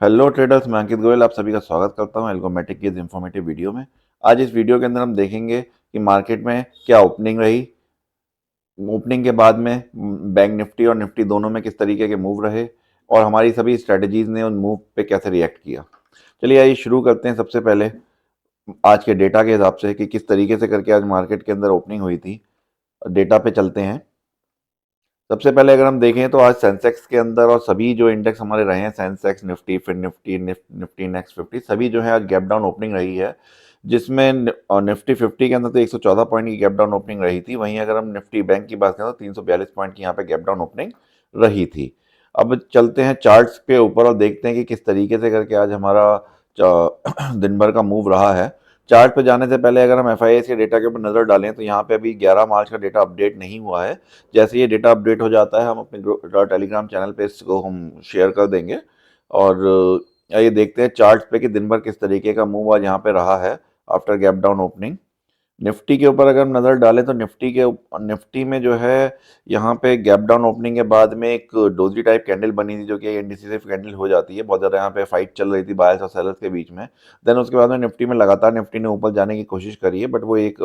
Hello traders, मैं अंकित गोयल आप सभी का स्वागत करता हूं एल्गोमेटिक की इस इंफॉर्मेटिव वीडियो में। आज इस वीडियो के अंदर हम देखेंगे कि मार्केट में क्या ओपनिंग रही। ओपनिंग के बाद में बैंक निफ्टी और निफ्टी दोनों में किस तरीके के मूव रहे और हमारी सभी स्ट्रेटजीज ने उन मूव पे कैसे रिएक्ट किया। चलिए आइए शुरू करते हैं सबसे पहले आज के डेटा के हिसाब से कि किस तरीके से करके आज मार्केट के अंदर ओपनिंग हुई थी। डेटा पे चलते हैं। सबसे पहले अगर हम देखें तो आज सेंसेक्स के अंदर और सभी जो इंडेक्स हमारे रहे हैं, सेंसेक्स, निफ्टी, फिर निफ्टी, निफ्टी नेक्स्ट 50, सभी जो है आज गैप डाउन ओपनिंग रही है। जिसमें निफ्टी 50 के अंदर तो 114 पॉइंट की गैप डाउन ओपनिंग रही थी। वहीं अगर हम निफ्टी बैंक की बात करें तो 342 पॉइंट की यहाँ पे गैप डाउन ओपनिंग रही थी। अब चलते हैं चार्ट्स के ऊपर और देखते हैं कि किस तरीके से करके आज हमारा दिन भर का मूव रहा है। चार्ट पे जाने से पहले अगर हम एफआईआई के डेटा के ऊपर नज़र डालें तो यहाँ पे अभी 11 मार्च का डेटा अपडेट नहीं हुआ है। जैसे ये डेटा अपडेट हो जाता है हम अपने टेलीग्राम चैनल पे इसको हम शेयर कर देंगे। और ये देखते हैं चार्ट पे कि दिन भर किस तरीके का मूव आज यहाँ पे रहा है after gap down opening. Nifty के ऊपर अगर हम नज़र डालें तो निफ्टी में जो है यहाँ पे गैप डाउन ओपनिंग के बाद में एक डोजी टाइप कैंडल बनी थी जो कि इंडिसिसिव कैंडल हो जाती है। बहुत ज़्यादा यहाँ पे फाइट चल रही थी बायर्स और सेलर्स के बीच में। देन उसके बाद में निफ्टी में लगातार निफ्टी ने ऊपर जाने की कोशिश करी है, बट वो एक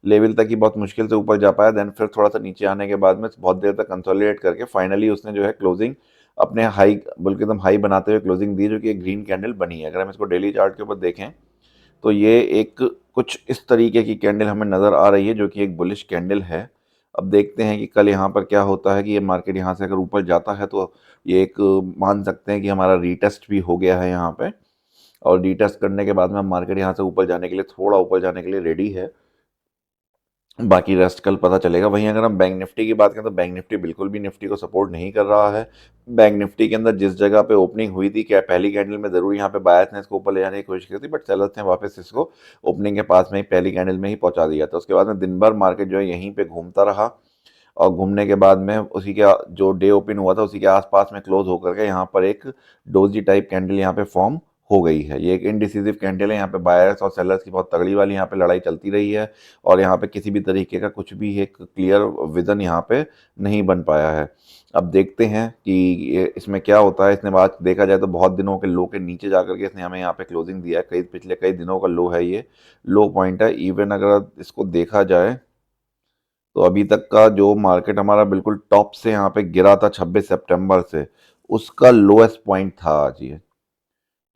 लेवल तक ही बहुत मुश्किल से ऊपर जा पाया। देन फिर थोड़ा सा नीचे आने के बाद में बहुत देर तक कंसोलिडेट करके फाइनली उसने जो है क्लोजिंग अपने हाई, बल्कि एकदम हाई बनाते हुए क्लोजिंग दी, जो कि एक ग्रीन कैंडल बनी है। अगर हम इसको डेली चार्ट के ऊपर देखें तो ये एक कुछ इस तरीके की कैंडल हमें नज़र आ रही है जो कि एक बुलिश कैंडल है। अब देखते हैं कि कल यहाँ पर क्या होता है कि ये मार्केट यहाँ से अगर ऊपर जाता है तो ये एक मान सकते हैं कि हमारा रीटेस्ट भी हो गया है यहाँ पे। और रीटेस्ट करने के बाद में हम मार्केट यहाँ से ऊपर जाने के लिए, थोड़ा ऊपर जाने के लिए रेडी है। बाकी रेस्ट कल पता चलेगा। वहीं अगर हम बैंक निफ्टी की बात करें तो बैंक निफ्टी बिल्कुल भी निफ्टी को सपोर्ट नहीं कर रहा है। बैंक निफ्टी के अंदर जिस जगह पे ओपनिंग हुई थी, क्या पहली कैंडल में जरूर यहाँ पे बायर्स ने इसको ऊपर ले जाने की कोशिश की थी, बट सेलर्स ने वापस इसको ओपनिंग के पास में ही पहली कैंडल में ही पहुंचा दिया था। उसके बाद में दिन भर मार्केट जो है यहीं पे घूमता रहा और घूमने के बाद में उसी के जो डे ओपन हुआ था उसी के आसपास में क्लोज होकर के यहाँ पर एक डोजी टाइप कैंडल यहाँ पे फॉर्म हो गई है। ये एक इनडिसिसिव कैंडल है। यहाँ पे बायर्स और सेलर्स की बहुत तगड़ी वाली यहाँ पे लड़ाई चलती रही है और यहाँ पे किसी भी तरीके का कुछ भी एक क्लियर विजन यहाँ पे नहीं बन पाया है। अब देखते हैं कि इसमें क्या होता है। इसने बात देखा जाए तो बहुत दिनों के लो के नीचे जाकर के इसने हमें यहाँ पे क्लोजिंग दिया है। पिछले कई दिनों का लो है, ये लो पॉइंट है। इवन अगर इसको देखा जाए तो अभी तक का जो मार्केट हमारा बिल्कुल टॉप से यहाँ पे गिरा था 26 सितंबर से, उसका लोएस्ट पॉइंट था आज ये।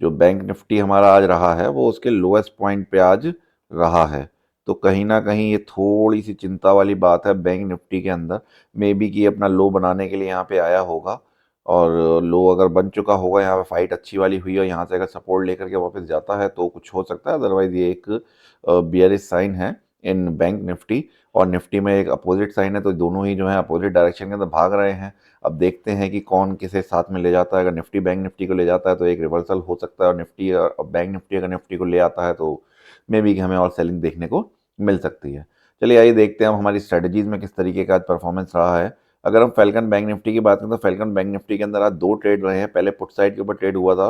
जो बैंक निफ्टी हमारा आज रहा है वो उसके लोएस्ट पॉइंट पे आज रहा है। तो कहीं ना कहीं ये थोड़ी सी चिंता वाली बात है बैंक निफ्टी के अंदर। मे बी कि अपना लो बनाने के लिए यहाँ पे आया होगा और लो अगर बन चुका होगा, यहाँ पे फाइट अच्छी वाली हुई और यहाँ से अगर सपोर्ट लेकर के वापस जाता है तो कुछ हो सकता है। अदरवाइज ये एक बियरिश साइन है इन बैंक निफ्टी। और निफ्टी में एक अपोजिट साइन है, तो दोनों ही जो है अपोजिट डायरेक्शन के अंदर भाग रहे हैं। अब देखते हैं कि कौन किसे साथ में ले जाता है। अगर निफ्टी बैंक निफ्टी को ले जाता है तो एक रिवर्सल हो सकता है, और निफ्टी और बैंक निफ्टी अगर निफ्टी को ले आता है तो मे बी कि हमें और सेलिंग देखने को मिल सकती है। चलिए आइए देखते हैं हम हमारी स्ट्रेटजीज में किस तरीके का आज परफॉर्मेंस रहा है। अगर हम फैल्कन बैंक निफ्टी की बात करें तो फैल्कन बैंक निफ्टी के अंदर आज दो ट्रेड रहे हैं। पहले पुट साइड के ऊपर ट्रेड हुआ था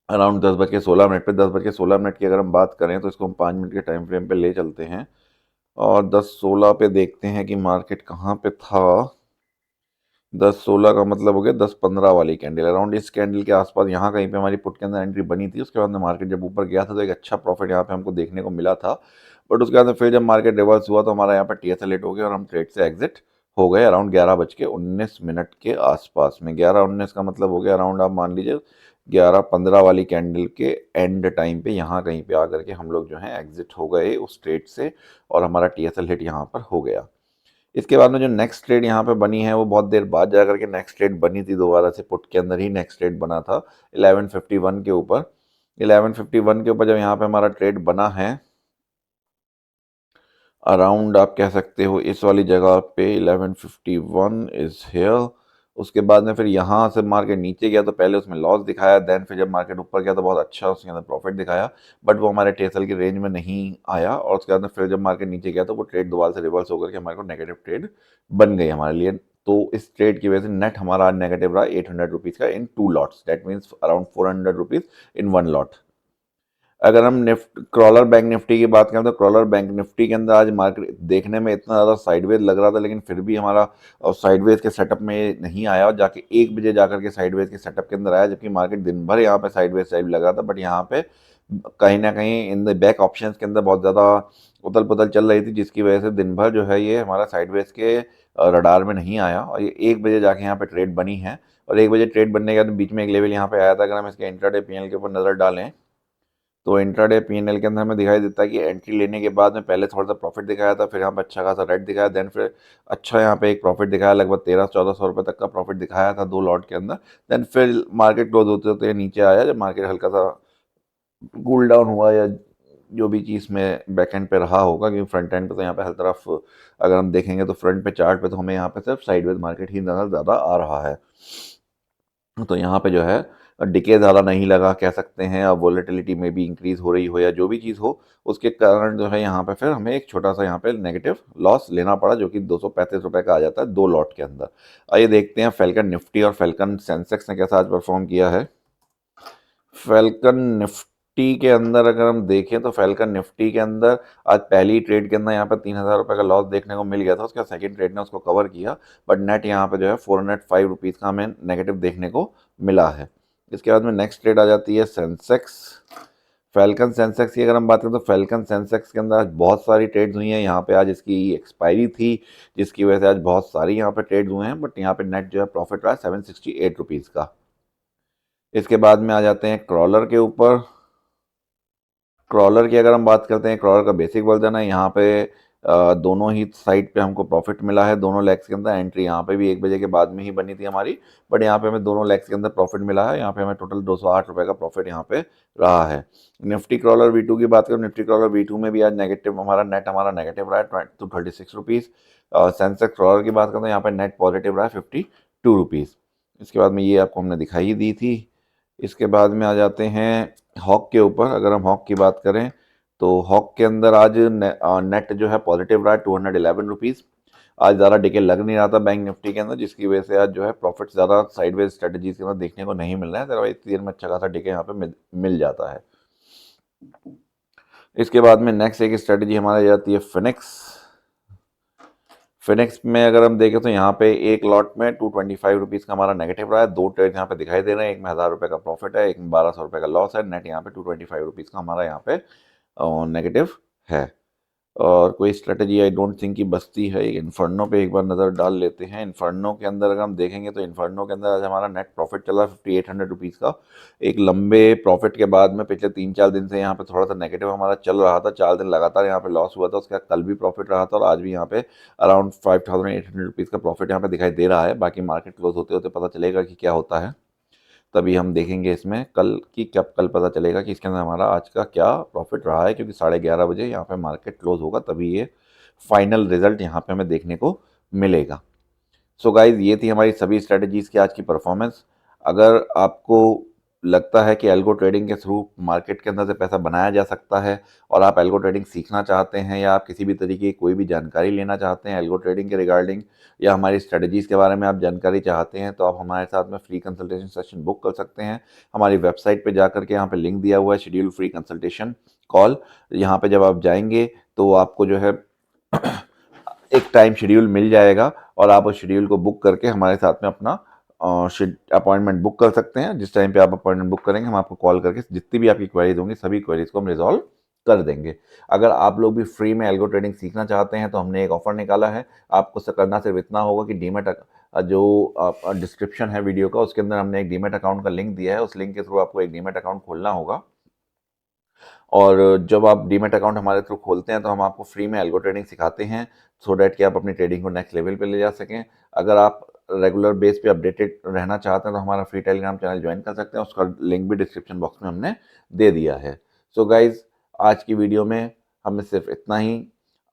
अराउंड 10:16 पे। 10:16 की अगर हम बात करें तो इसको हम 5 मिनट के टाइम फ्रेम पे ले चलते हैं और 10:16 पे देखते हैं कि मार्केट कहाँ पे था। 10:16 का मतलब हो गया 10:15 वाली कैंडल। अराउंड इस कैंडल के आसपास यहाँ कहीं पे हमारी पुट के अंदर एंट्री बनी थी। उसके बाद में मार्केट जब ऊपर गया था तो एक अच्छा प्रॉफिट यहाँ पे हमको देखने को मिला था। बट उसके बाद में फिर जब मार्केट रिवर्स हुआ तो हमारा यहाँ पे टीएसएल हिट हो गया और हम ट्रेड से एग्जिट हो गए अराउंड 11:19 के आसपास में। 11:19 का मतलब हो गया अराउंड आप मान लीजिए 11:15 वाली कैंडल के एंड टाइम पे यहाँ कहीं पे आकर के हम लोग जो है एग्जिट हो गए उस ट्रेड से और हमारा टीएसएल हिट यहाँ पर हो गया। इसके बाद में जो नेक्स्ट ट्रेड यहाँ पे बनी है वो बहुत देर बाद जा करके नेक्स्ट ट्रेड बनी थी, दोबारा से पुट के अंदर ही नेक्स्ट ट्रेड बना था 11:51 के ऊपर। 11:51 के ऊपर जब यहाँ पे हमारा ट्रेड बना है अराउंड आप कह सकते हो इस वाली जगह पे 11:51 इज हेयर। उसके बाद में फिर यहाँ से मार्केट नीचे गया तो पहले उसमें लॉस दिखाया, देन फिर जब मार्केट ऊपर गया तो बहुत अच्छा उसके अंदर प्रॉफिट दिखाया, बट वो हमारे टेसल की रेंज में नहीं आया। और उसके बाद में फिर जब मार्केट नीचे गया तो वो ट्रेड दोबारा से रिवर्स होकर के हमारे को नेगेटिव ट्रेड बन गई हमारे लिए। तो इस ट्रेड की वजह से नेट हमारा आज नेगेटिव रहा 800 रुपीज़ का इन 2 lots. That means around 400 rupees in 1 lot. अगर हम क्रॉलर बैंक निफ्टी की बात करें तो क्रॉलर बैंक निफ्टी के अंदर आज मार्केट देखने में इतना ज़्यादा साइडवेज लग रहा था, लेकिन फिर भी हमारा साइडवेज के सेटअप में नहीं आया और जाके 1 बजे जाकर के साइडवेज के सेटअप के अंदर आया, जबकि मार्केट दिन भर यहाँ पे साइडवेज टाइप लग रहा था। बट यहाँ पे कहीं ना कहीं इन द बैक ऑप्शंस के अंदर बहुत ज़्यादा उथल पुथल चल रही थी, जिसकी वजह से दिन भर जो है ये हमारा साइडवेज के रडार में नहीं आया और ये 1 बजे जाके यहाँ पे ट्रेड बनी है। और 1 बजे ट्रेड बनने के बाद बीच में एक लेवल यहाँ पे आया था। अगर हम इसके इंट्राडे पीएनएल के ऊपर नज़र डालें तो इंट्राडे पीएनएल के अंदर हमें दिखाई देता है कि एंट्री लेने के बाद में पहले थोड़ा सा प्रॉफिट दिखाया था, फिर यहाँ पे अच्छा खासा रेड दिखाया, देन फिर अच्छा यहाँ पे एक प्रॉफिट दिखाया, लगभग 1300-1400 रुपये तक का प्रॉफिट दिखाया था 2 लॉट के अंदर। देन फिर मार्केट क्लोज होते होते नीचे आया, जब मार्केट हल्का सा कूल डाउन हुआ या जो भी चीज़ में बैक एंड पे रहा होगा, क्योंकि फ्रंट एंड पे तो यहाँ पे हर तरफ अगर हम देखेंगे तो फ्रंट पे चार्ट पे तो हमें यहाँ पे सिर्फ साइडवेज मार्केट ही नज़र ज़्यादा आ रहा है। तो यहाँ पे जो है डिके ज़्यादा नहीं लगा कह सकते हैं, अब वोलेटिलिटी में भी इंक्रीज हो रही हो या जो भी चीज़ हो, उसके कारण जो है यहाँ पे फिर हमें एक छोटा सा यहाँ पे नेगेटिव लॉस लेना पड़ा, जो कि 235 रुपये का आ जाता है 2 लॉट के अंदर। आइए देखते हैं फैल्कन निफ्टी और फैल्कन सेंसेक्स ने कैसा आज परफॉर्म किया है। फैल्कन निफ्टी के अंदर अगर हम देखें तो फैल्कन निफ्टी के अंदर आज पहली ट्रेड के अंदर यहाँ पर 3000 रुपये का लॉस देखने को मिल गया था, उसका सेकंड ट्रेड ने उसको कवर किया, बट नेट यहाँ पे जो है 405 रुपीज़ का हमें नेगेटिव देखने को मिला है। इसके बाद में नेक्स्ट ट्रेड आ जाती है सेंसेक्स। फैल्कन सेंसेक्स की अगर हम बात करें तो फैल्कन सेंसेक्स के अंदर आज बहुत सारी ट्रेड्स हुई हैं। यहाँ पे आज इसकी एक्सपायरी थी, जिसकी वजह से आज बहुत सारी यहाँ पे ट्रेड्स हुए हैं, बट यहाँ पे नेट जो है प्रॉफिट रहा है 768 रुपीज़ का। इसके बाद में आ जाते हैं क्रॉलर के ऊपर। क्रॉलर की अगर हम बात करते हैं, क्रॉलर का बेसिक वर्जन है। यहाँ पे दोनों ही साइड पे हमको प्रॉफिट मिला है, दोनों लेग्स के अंदर। एंट्री यहाँ पे भी 1 बजे के बाद में ही बनी थी हमारी, बट यहाँ पे हमें दोनों लेग्स के अंदर प्रॉफिट मिला है। यहाँ पे हमें टोटल 208 रुपये का प्रॉफिट यहाँ पे रहा है। निफ्टी क्रॉलर V2 की बात करें, निफ्टी क्रॉलर V2 में भी आज नेगेटिव हमारा नेगेटिव रहा है 236 रुपीज़। सेंसेक्स क्रॉलर की बात करें तो यहाँ पे नेट पॉजिटिव रहा है 52 रुपीज़। इसके बाद में ये आपको हमने दिखाई ही दी थी। इसके बाद में आ जाते हैं हॉक के ऊपर। अगर हम हॉक की बात करें तो हॉक के अंदर आज नेट जो है पॉजिटिव रहा है 211 रुपीज़। आज ज़्यादा डिके लग नहीं रहा था बैंक निफ्टी के अंदर, जिसकी वजह से आज जो है प्रॉफिट ज़्यादा साइडवेज स्ट्रेटजीज के अंदर देखने को नहीं मिल रहा है। अदरवाइज इतनी देर में अच्छा खासा डिके यहाँ पे मिल जाता है। इसके बाद में नेक्स्ट एक स्ट्रेटजी हमारी जाती है फिनिक्स। फिनिक्स में अगर हम देखें तो यहाँ पे एक लॉट में 225 रुपीज़ का हमारा नेगेटिव रहा है। 2 ट्रेड यहाँ पे दिखाई दे रहे हैं, एक में 1000 रुपये का प्रॉफिट है, एक में 1200 रुपये का लॉस है। नेट यहाँ पे 225 रुपीज़ का हमारा यहाँ पे नेगेटिव है। और कोई स्ट्रेटजी आई डोंट थिंक कि बचती है। इन्फर्नो पे एक बार नज़र डाल लेते हैं। इन्फर्नो के अंदर अगर हम देखेंगे तो इन्फर्नो के अंदर आज हमारा नेट प्रॉफिट चला 5800 रुपीज़ का। एक लंबे प्रॉफिट के बाद में पिछले 3-4 दिन से यहाँ पे थोड़ा सा नेगेटिव हमारा चल रहा था। 4 दिन लगातार यहाँ पे लॉस हुआ था, उसके बाद कल भी प्रॉफिट रहा था और आज भी यहाँ पे अराउंड 5800 रुपीज़ का प्रॉफिट यहाँ पे दिखाई दे रहा है। बाकी मार्केट क्लोज होते होते पता चलेगा कि क्या होता है, तभी हम देखेंगे इसमें कल पता चलेगा कि इसके अंदर हमारा आज का क्या प्रॉफिट रहा है, क्योंकि 11:30 बजे यहाँ पे मार्केट क्लोज होगा, तभी ये फाइनल रिजल्ट यहाँ पे हमें देखने को मिलेगा। सो गाइज, ये थी हमारी सभी स्ट्रेटजीज़ की आज की परफॉर्मेंस। अगर आपको लगता है कि एल्गो ट्रेडिंग के थ्रू मार्केट के अंदर से पैसा बनाया जा सकता है और आप एल्गो ट्रेडिंग सीखना चाहते हैं, या आप किसी भी तरीके की कोई भी जानकारी लेना चाहते हैं एल्गो ट्रेडिंग के रिगार्डिंग, या हमारी स्ट्रेटजीज़ के बारे में आप जानकारी चाहते हैं, तो आप हमारे साथ में फ्री कंसल्टेशन सेशन बुक कर सकते हैं। हमारी वेबसाइट पे जाकर के यहाँ पे लिंक दिया हुआ है, शेड्यूल फ्री कंसल्टेशन कॉल। यहाँ पे जब आप जाएंगे तो आपको जो है एक टाइम शेड्यूल मिल जाएगा और आप उस शेड्यूल को बुक करके हमारे साथ में अपना अपॉइंटमेंट बुक कर सकते हैं। जिस टाइम पे आप अपॉइंटमेंट बुक करेंगे, हम आपको कॉल करके जितनी भी आपकी क्वेरीज होंगी सभी क्वेरीज को हम रिजॉल्व कर देंगे। अगर आप लोग भी फ्री में एल्गो ट्रेडिंग सीखना चाहते हैं तो हमने एक ऑफर निकाला है। आपको करना सिर्फ इतना होगा कि डीमेट जो डिस्क्रिप्शन है वीडियो का, उसके अंदर हमने एक डीमेट अकाउंट का लिंक दिया है। उस लिंक के थ्रू आपको एक डीमेट अकाउंट खोलना होगा, और जब आप डीमेट अकाउंट हमारे थ्रू खोलते हैं तो हम आपको फ्री में एल्गो ट्रेडिंग सिखाते हैं, सो डैट कि आप अपनी ट्रेडिंग को नेक्स्ट लेवल पे ले जा सकें। अगर आप रेगुलर बेस पे अपडेटेड रहना चाहते हैं तो हमारा फ्री टेलीग्राम चैनल ज्वाइन कर सकते हैं, उसका लिंक भी डिस्क्रिप्शन बॉक्स में हमने दे दिया है। सो गाइज, आज की वीडियो में हमें सिर्फ इतना ही।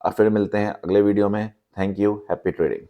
फिर मिलते हैं अगले वीडियो में। Thank you, happy trading.